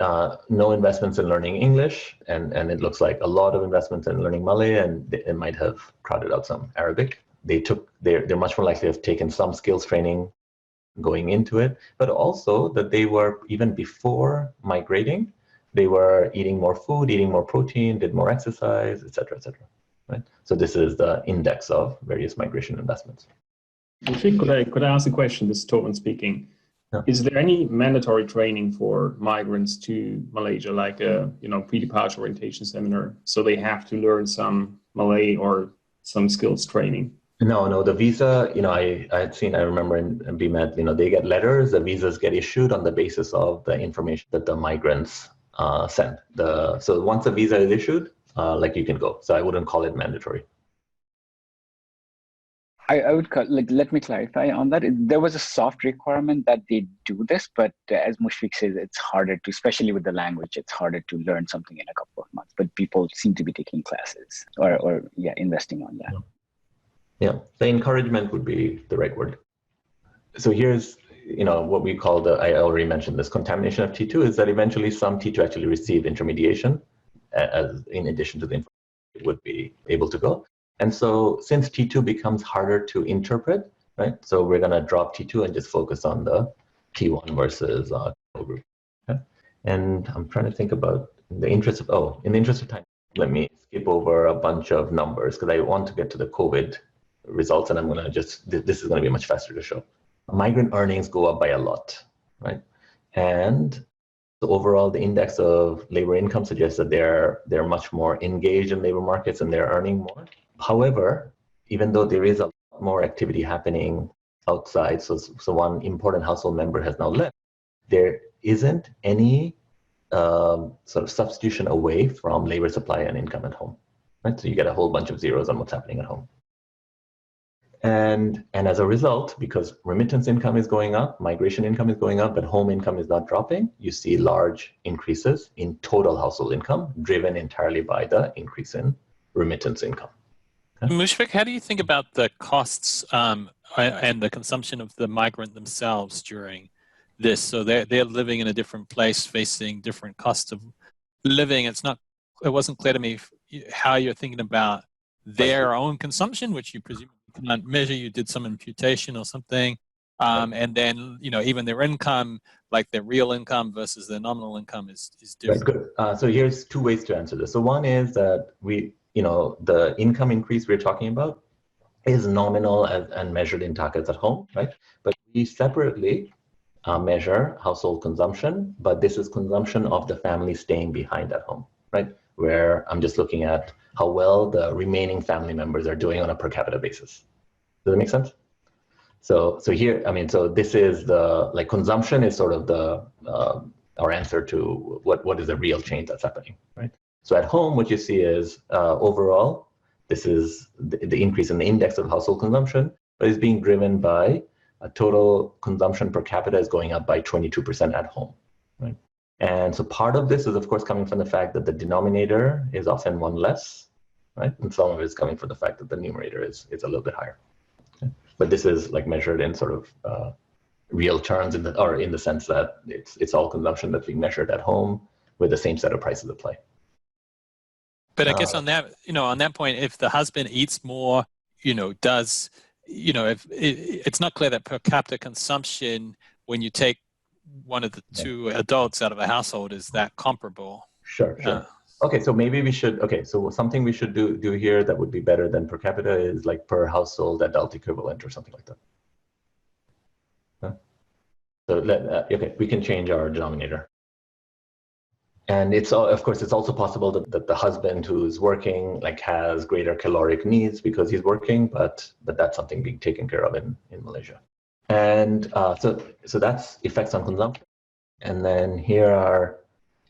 no investments in learning English, and it looks like a lot of investments in learning Malay, and it might have crowded out some Arabic. They're much more likely to have taken some skills training going into it, but also that they were, even before migrating, they were eating more food, eating more protein, did more exercise, et cetera, right? So this is the index of various migration investments. Could I ask a question? This is Tovan speaking. Yeah. Is there any mandatory training for migrants to Malaysia, like a pre-departure orientation seminar, so they have to learn some Malay or some skills training? No, the visa, I remember in BMed, they get letters, the visas get issued on the basis of the information that the migrants send. So once a visa is issued, you can go. So I wouldn't call it mandatory. I would let me clarify on that. There was a soft requirement that they do this, but as Mushfiq says, it's harder to, especially with the language, it's harder to learn something in a couple of months. But people seem to be taking classes or investing on that. Yeah, the encouragement would be the right word. So here's, what we call I already mentioned this contamination of T2 is that eventually some T2 actually receive intermediation as in addition to the information would be able to go. And so since T2 becomes harder to interpret, right? So we're going to drop T2 and just focus on the T1 versus group. Okay? And I'm trying to think about in the interest of time, let me skip over a bunch of numbers because I want to get to the COVID results, and I'm going to this is going to be much faster to show. Migrant earnings go up by a lot, right? And so overall, the index of labor income suggests that they're much more engaged in labor markets and they're earning more. However, even though there is a lot more activity happening outside, so one important household member has now left, there isn't any sort of substitution away from labor supply and income at home, right? So you get a whole bunch of zeros on what's happening at home. And as a result, because remittance income is going up, migration income is going up, but home income is not dropping, you see large increases in total household income driven entirely by the increase in remittance income. Okay? Mushfiq, how do you think about the costs and the consumption of the migrant themselves during this? So they're living in a different place, facing different costs of living. It wasn't clear to me how you're thinking about their own consumption, which you presumably cannot measure. You did some imputation or something, and then even their income, like their real income versus their nominal income, is different. Right, good. So here's two ways to answer this. So one is that the income increase we're talking about is nominal and measured in takas at home, right? But we separately measure household consumption, but this is consumption of the family staying behind at home, right? Where I'm just looking at how well the remaining family members are doing on a per capita basis. Does that make sense? So here, so this is the, consumption is sort of our answer to what is the real change that's happening, right? So at home, what you see is overall, this is the increase in the index of household consumption, but it's being driven by a total consumption per capita is going up by 22% at home, right? And so part of this is, of course, coming from the fact that the denominator is often one less, right? And some of it is coming from the fact that the numerator is a little bit higher. Okay? But this is measured in sort of real terms, in the sense that it's all consumption that's being measured at home with the same set of prices at play. But I guess on that, on that point, if the husband eats more, does, if it's not clear that per capita consumption, when you take one of the two adults out of a household, is that comparable? Sure. Okay, so maybe we should, so something we should do here that would be better than per capita is like per household adult equivalent or something like that. So okay, we can change our denominator. And it's, of course, it's also possible that the husband who's working has greater caloric needs because he's working, but that's something being taken care of in Malaysia. And so that's effects on consumption. And then here are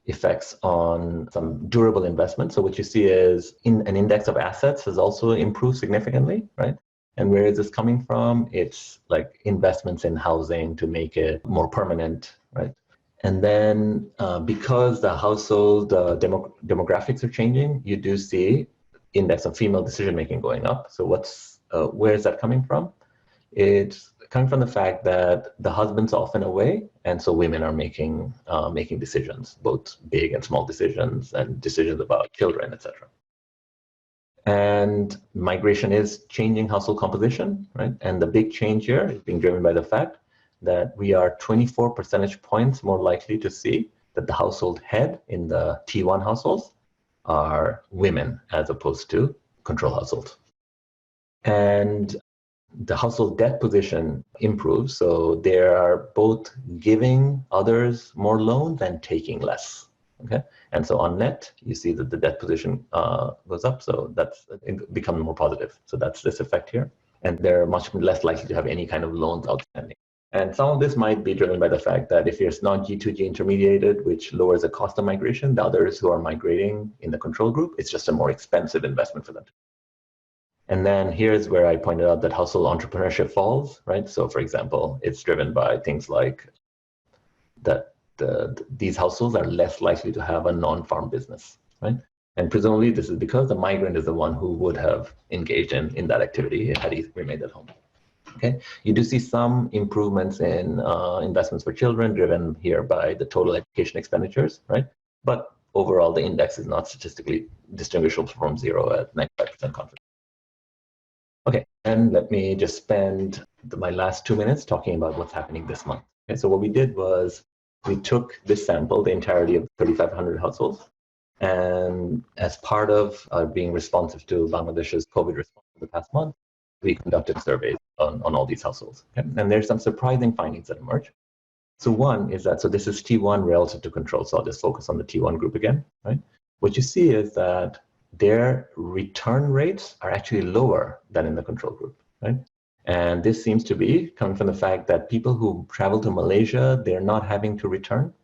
effects on some durable investments. So what you see is an index of assets has also improved significantly, right? And where is this coming from? It's like investments in housing to make it more permanent, right? And then because the household demographics are changing, you do see index of female decision-making going up. So where is that coming from? It's coming from the fact that the husband's often away, and so women are making decisions, both big and small decisions, and decisions about children, etc. And migration is changing household composition, right? And the big change here is being driven by the fact that we are 24 percentage points more likely to see that the household head in the T1 households are women as opposed to control households. And the household debt position improves, so they are both giving others more loans and taking less. Okay, and so on net, you see that the debt position goes up, so that's becoming more positive. So that's this effect here, and they're much less likely to have any kind of loans outstanding. And some of this might be driven by the fact that if you're not G2G intermediated, which lowers the cost of migration, the others who are migrating in the control group, it's just a more expensive investment for them. And then here's where I pointed out that household entrepreneurship falls, right? So for example, it's driven by things like that these households are less likely to have a non-farm business, right? And presumably this is because the migrant is the one who would have engaged in that activity had he remained at home. Okay, you do see some improvements in investments for children driven here by the total education expenditures, right? But overall, the index is not statistically distinguishable from 0 at 95% confidence. Okay, and let me just spend my last 2 minutes talking about what's happening this month. Okay, so what we did was we took this sample, the entirety of 3,500 households, and as part of being responsive to Bangladesh's COVID response in the past month, we conducted surveys on all these households. Okay? And there's some surprising findings that emerge. So one is that, so this is T1 relative to control, so I'll just focus on the T1 group again, right? What you see is that their return rates are actually lower than in the control group, right? And this seems to be coming from the fact that people who travel to Malaysia, they're not having to return.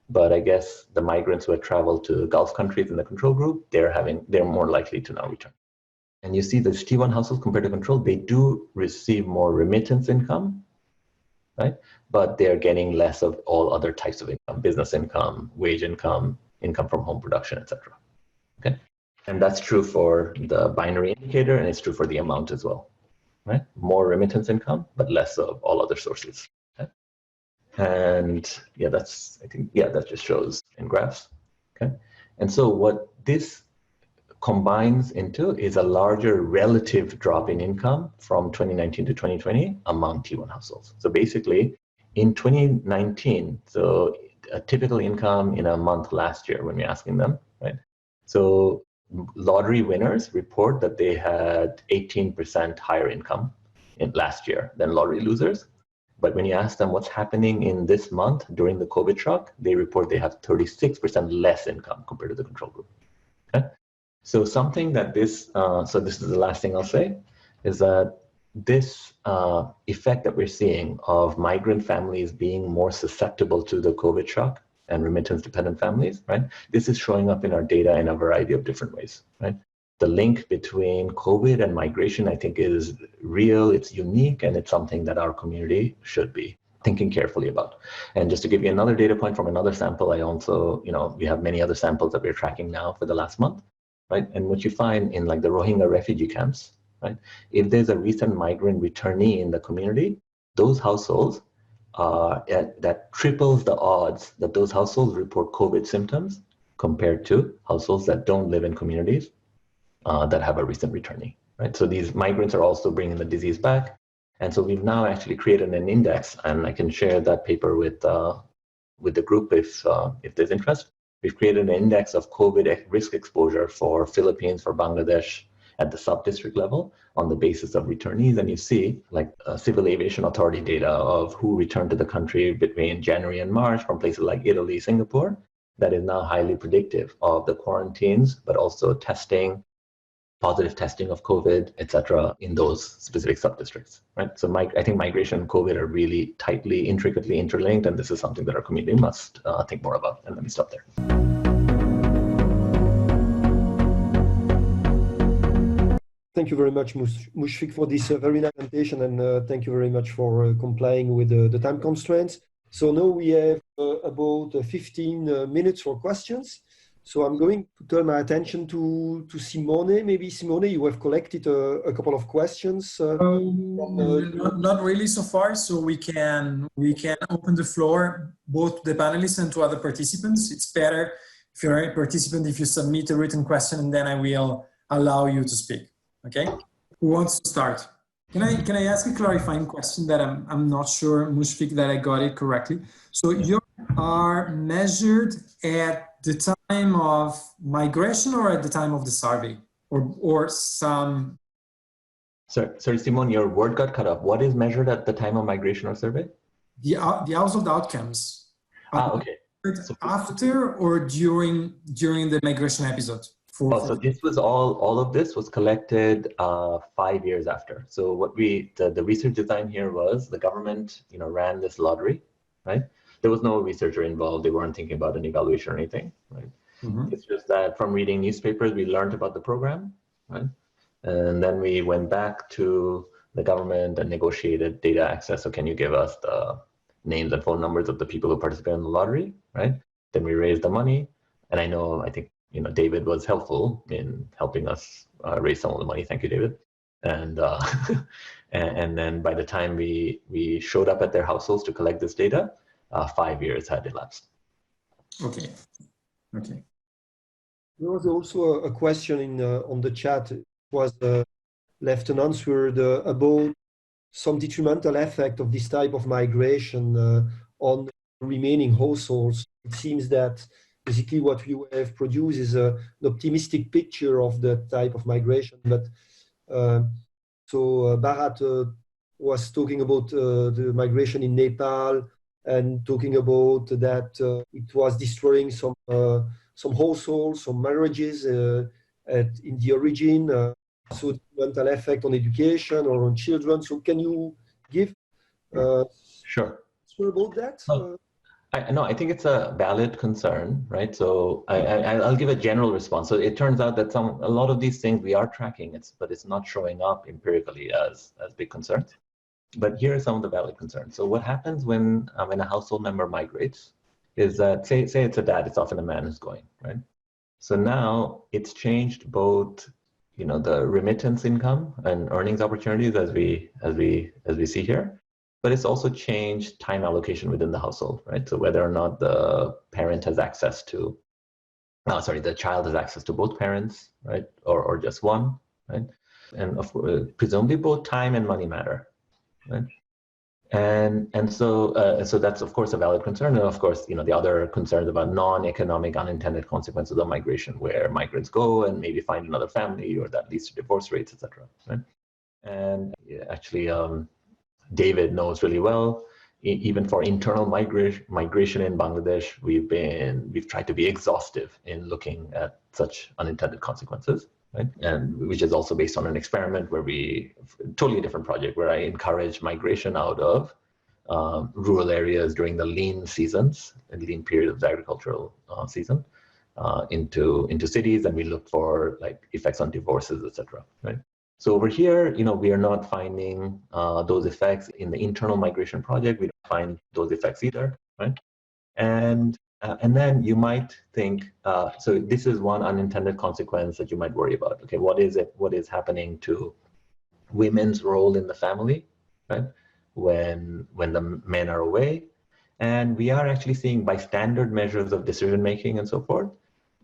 But I guess the migrants who had traveled to Gulf countries in the control group, they're more likely to now return. And you see this T1 households compared to control, they do receive more remittance income, right? But they're getting less of all other types of income, business income, wage income, income from home production, etc. Okay, and that's true for the binary indicator, and it's true for the amount as well, right? More remittance income, but less of all other sources. Okay? And yeah, that just shows in graphs. Okay, and so what this combines into is a larger relative drop in income from 2019 to 2020 among T1 households. So basically, in 2019, so a typical income in a month last year when we're asking them, right? So lottery winners report that they had 18% higher income in last year than lottery losers. But when you ask them what's happening in this month during the COVID shock, they report they have 36% less income compared to the control group. Okay? So something that this is the last thing I'll say, is that this effect that we're seeing of migrant families being more susceptible to the COVID shock and remittance-dependent families, right? This is showing up in our data in a variety of different ways, right? The link between COVID and migration, I think, is real, it's unique, and it's something that our community should be thinking carefully about. And just to give you another data point from another sample, I also, we have many other samples that we're tracking now for the last month. Right? And what you find in like the Rohingya refugee camps, right? If there's a recent migrant returnee in the community, those households, that triples the odds that those households report COVID symptoms compared to households that don't live in communities that have a recent returnee, right? So these migrants are also bringing the disease back. And so we've now actually created an index, and I can share that paper with the group if there's interest. We've created an index of COVID risk exposure for Philippines, for Bangladesh at the sub-district level on the basis of returnees. And you see like Civil Aviation Authority data of who returned to the country between January and March from places like Italy, Singapore, that is now highly predictive of the quarantines, but also testing, positive testing of COVID, etc., in those specific sub-districts, right? So I think migration and COVID are really tightly, intricately interlinked, and this is something that our community must think more about. And let me stop there. Thank you very much, Mushfiq, for this very nice presentation, and thank you very much for complying with the time constraints. So now we have about 15 minutes for questions. So I'm going to turn my attention to Simone. Maybe Simone, you have collected a couple of questions. Not really so far. So we can open the floor both to the panelists and to other participants. It's better if you're a participant if you submit a written question, and then I will allow you to speak. Okay. Who wants to start? Can I ask a clarifying question that I'm not sure, Mushfiq, that I got it correctly? So you are measured at the time of migration or at the time of the survey, or some? Sorry, Simone, your word got cut off. What is measured at the time of migration or survey? The household outcomes. Okay. After or during the migration episode? So this was all of this was collected 5 years after. So what the research design here was the government, ran this lottery, right? There was no researcher involved. They weren't thinking about an evaluation or anything, right? Mm-hmm. It's just that from reading newspapers, we learned about the program, right? And then we went back to the government and negotiated data access. So can you give us the names and phone numbers of the people who participated in the lottery, right? Then we raised the money. And I think, David was helpful in helping us raise some of the money. Thank you, David. And and then by the time we showed up at their households to collect this data, 5 years had elapsed. Okay. There was also a question on the chat. It was left unanswered about some detrimental effect of this type of migration on remaining households. It seems that basically what you have produced is an optimistic picture of the type of migration. But so Bharat was talking about the migration in Nepal and talking about that it was destroying some households, some marriages in the origin. So mental effect on education or on children. So can you give sure about that? I think it's a valid concern, right? So I'll give a general response. So it turns out that a lot of these things we are tracking, but it's not showing up empirically as big concerns. But here are some of the valid concerns. So what happens when a household member migrates is that, say it's a dad, it's often a man who's going, right? So now it's changed both, the remittance income and earnings opportunities as we see here. But it's also changed time allocation within the household, right? So whether or not the parent has access to, the child has access to both parents, right? Or just one, right? And presumably both time and money matter, right? And so that's of course a valid concern. And of course, the other concerns about non-economic unintended consequences of migration, where migrants go and maybe find another family, or that leads to divorce rates, etc. Right? And actually, David knows really well. Even for internal migration in Bangladesh, we've tried to be exhaustive in looking at such unintended consequences, right? And which is also based on an experiment where totally different project, where I encourage migration out of rural areas during the lean seasons, and lean period of the agricultural season, into cities, and we look for effects on divorces, etc. Right? So over here, we are not finding those effects in the internal migration project. We don't find those effects either, right? And then you might think, so this is one unintended consequence that you might worry about. Okay, what is it? What is happening to women's role in the family, right? When the men are away, and we are actually seeing, by standard measures of decision making and so forth,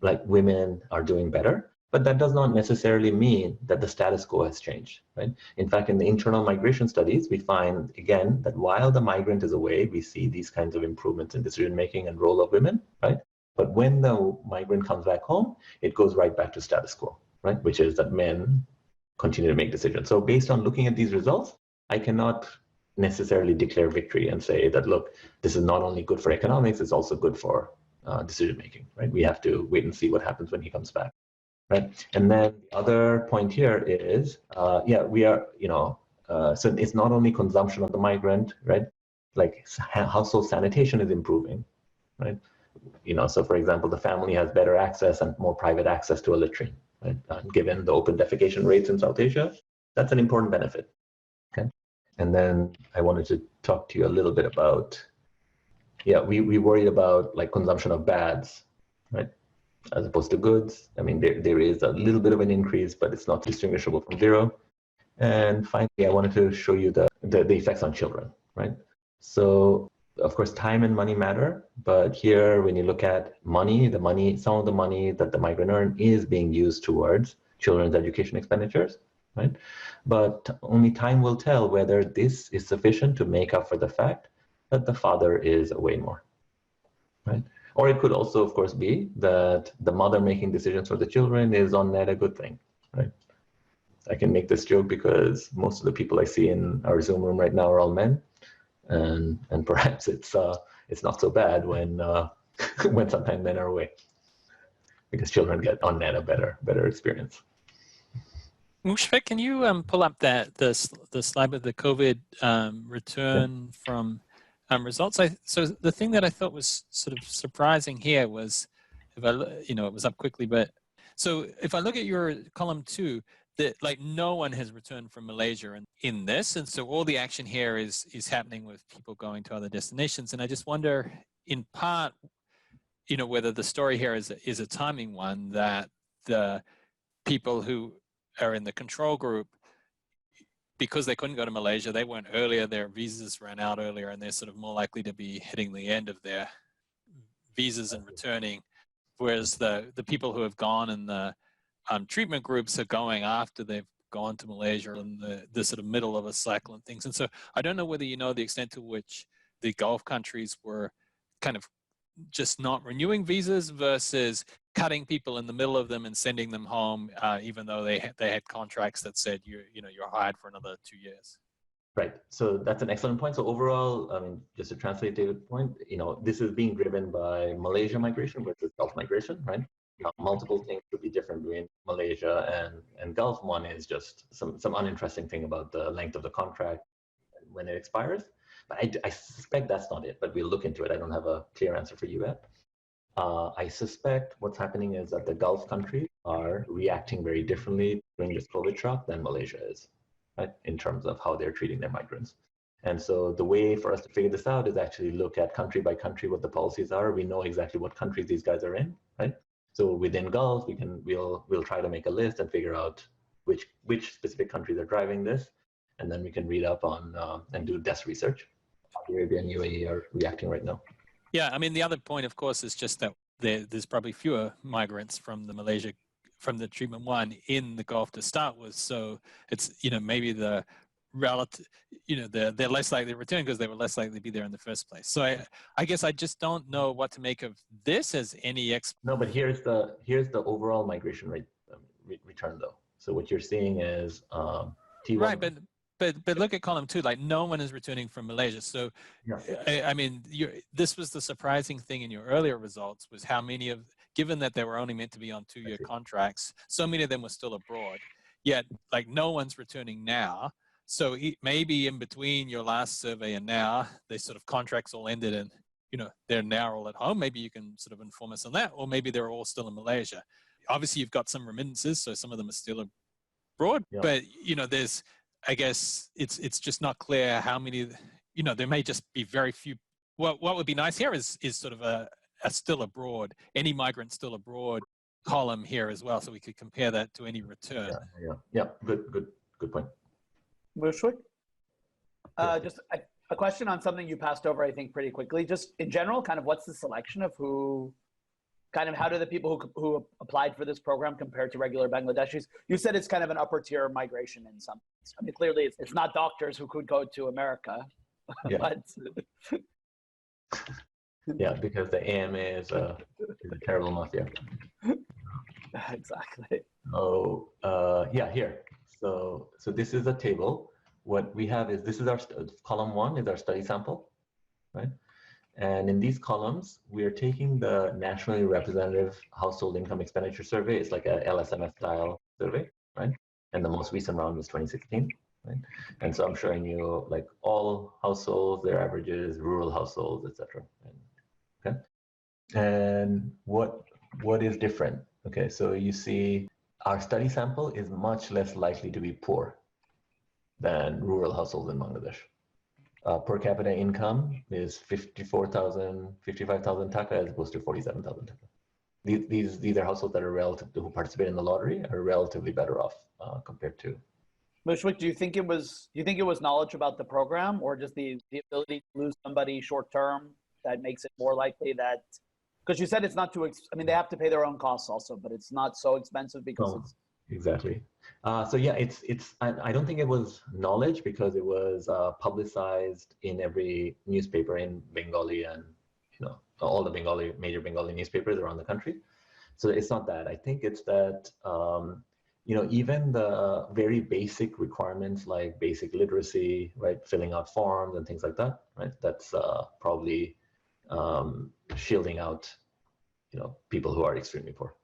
like women are doing better, but that does not necessarily mean that the status quo has changed, right? In fact, in the internal migration studies, we find, again, that while the migrant is away, we see these kinds of improvements in decision-making and role of women, right? But when the migrant comes back home, it goes right back to status quo, right? Which is that men continue to make decisions. So based on looking at these results, I cannot necessarily declare victory and say that, look, this is not only good for economics, it's also good for decision-making, right? We have to wait and see what happens when he comes back. Right. And then the other point here is, we are, so it's not only consumption of the migrant, right? Like household sanitation is improving, right? So for example, the family has better access and more private access to a latrine, right? Given the open defecation rates in South Asia, that's an important benefit. Okay. And then I wanted to talk to you a little bit about, we worried about like consumption of bads, right? As opposed to goods. I mean, there is a little bit of an increase, but it's not distinguishable from zero. And finally, I wanted to show you the effects on children, right? So, of course, time and money matter, but here, when you look at money, some of the money that the migrant earn is being used towards children's education expenditures, right? But only time will tell whether this is sufficient to make up for the fact that the father is away more, right? Or it could also, of course, be that the mother making decisions for the children is on net a good thing, right? I can make this joke because most of the people I see in our Zoom room right now are all men, and perhaps it's not so bad when when sometimes men are away, because children get on net a better experience. Mushfiq, can you pull up the slide with the COVID return from results? So the thing that I thought was sort of surprising here was, it was up quickly, but so if I look at your column 2, that like no one has returned from Malaysia in this, and so all the action here is happening with people going to other destinations, and I just wonder, in part, whether the story here is a timing one, that the people who are in the control group, because they couldn't go to Malaysia, they went earlier, their visas ran out earlier, and they're sort of more likely to be hitting the end of their visas and returning, whereas the people who have gone in the treatment groups are going after they've gone to Malaysia in the sort of middle of a cycle and things. And so I don't know whether you know the extent to which the Gulf countries were kind of just not renewing visas versus cutting people in the middle of them and sending them home, even though they had contracts that said you're hired for another 2 years. Right. So that's an excellent point. So overall, I mean, just to translate David's point, this is being driven by Malaysia migration versus Gulf migration, right? Now, multiple things could be different between Malaysia and Gulf. One is just some uninteresting thing about the length of the contract when it expires. But I suspect that's not it, but we'll look into it. I don't have a clear answer for you yet. I suspect what's happening is that the Gulf countries are reacting very differently during this COVID shock than Malaysia is, right, in terms of how they're treating their migrants. And so the way for us to figure this out is actually look at country by country what the policies are. We know exactly what countries these guys are in, right? So within Gulf, we'll try to make a list and figure out which specific countries are driving this, and then we can read up on and do desk research. Saudi Arabia and UAE are reacting right now. Yeah, I mean, the other point, of course, is just that there's probably fewer migrants from the treatment 1 in the Gulf to start with. So it's, maybe the relative, they're less likely to return because they were less likely to be there in the first place. So I guess I just don't know what to make of this as any No, but here's the overall migration rate return though. So what you're seeing is T1. Right, but look at column 2. Like no one is returning from Malaysia. So yeah. I mean, this was the surprising thing in your earlier results, was how many given that they were only meant to be on 2-year contracts, so many of them were still abroad. Yet, like no one's returning now. So maybe in between your last survey and now, they sort of contracts all ended and, they're now all at home. Maybe you can sort of inform us on that, or maybe they're all still in Malaysia. Obviously, you've got some remittances, so some of them are still abroad, yeah. But, there's, I guess it's just not clear how many, there may just be very few. What would be nice here is sort of a still abroad, any migrant still abroad column here as well, so we could compare that to any return. Yeah. Good point. Mushfiq? Just a question on something you passed over, I think, pretty quickly. Just in general, kind of what's the selection of who kind of how do the people who applied for this program compare to regular Bangladeshis? You said it's kind of an upper tier migration in some. I mean, clearly it's not doctors who could go to America, Yeah. but Yeah, because the AMA is a terrible mafia. exactly. Oh, yeah, here. So this is a table. What we have is, this is our column 1 is our study sample, right? And in these columns, we are taking the nationally representative household income expenditure survey. It's like a LSMS style survey, right? And the most recent round was 2016, right? And so I'm showing you like all households, their averages, rural households, etc. Okay. And what is different? Okay, so you see our study sample is much less likely to be poor than rural households in Bangladesh. Per capita income is 55,000 taka as opposed to 47,000 taka. These are households that are who participate in the lottery are relatively better off compared to. Mushfiq, do you think it was knowledge about the program, or just the ability to lose somebody short term that makes it more likely that? Because you said it's not too. I mean, they have to pay their own costs also, but it's not so expensive because it's. Exactly. So yeah, I don't think it was knowledge because it was publicized in every newspaper in Bengali and all the major Bengali newspapers around the country. So it's not that. I think it's that even the very basic requirements like basic literacy, right, filling out forms and things like that, right, that's probably shielding out people who are extremely poor.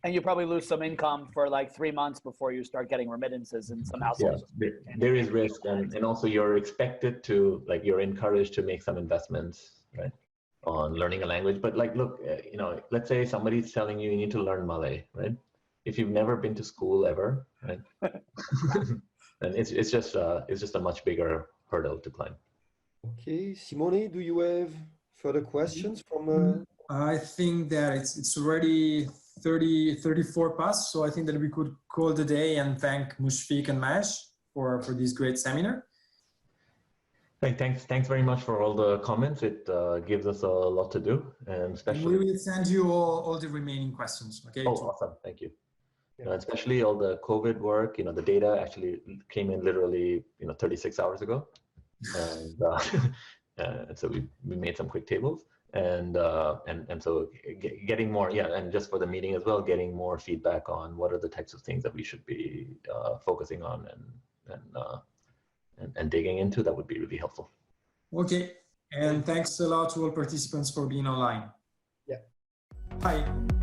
And you probably lose some income for like 3 months before you start getting remittances in some households. Yeah, there is risk, and also you're expected to, like, you're encouraged to make some investments, right, on learning a language. But like, look, let's say somebody's telling you need to learn Malay, right? If you've never been to school ever, right, then it's just a much bigger hurdle to climb. Okay, Simone, do you have further questions from? I think that it's already 34 past, so I think that we could call the day and thank Mushfiq and Mahesh for this great seminar. Hey, thanks very much for all the comments. It gives us a lot to do, and especially we will send you all the remaining questions. Okay. Oh, awesome! Thank you. Yeah. Especially all the COVID work. The data actually came in literally 36 hours ago, and so we made some quick tables. And so getting more, and just for the meeting as well, getting more feedback on what are the types of things that we should be focusing on and digging into, that would be really helpful. Okay, and thanks a lot to all participants for being online. Yeah. Bye.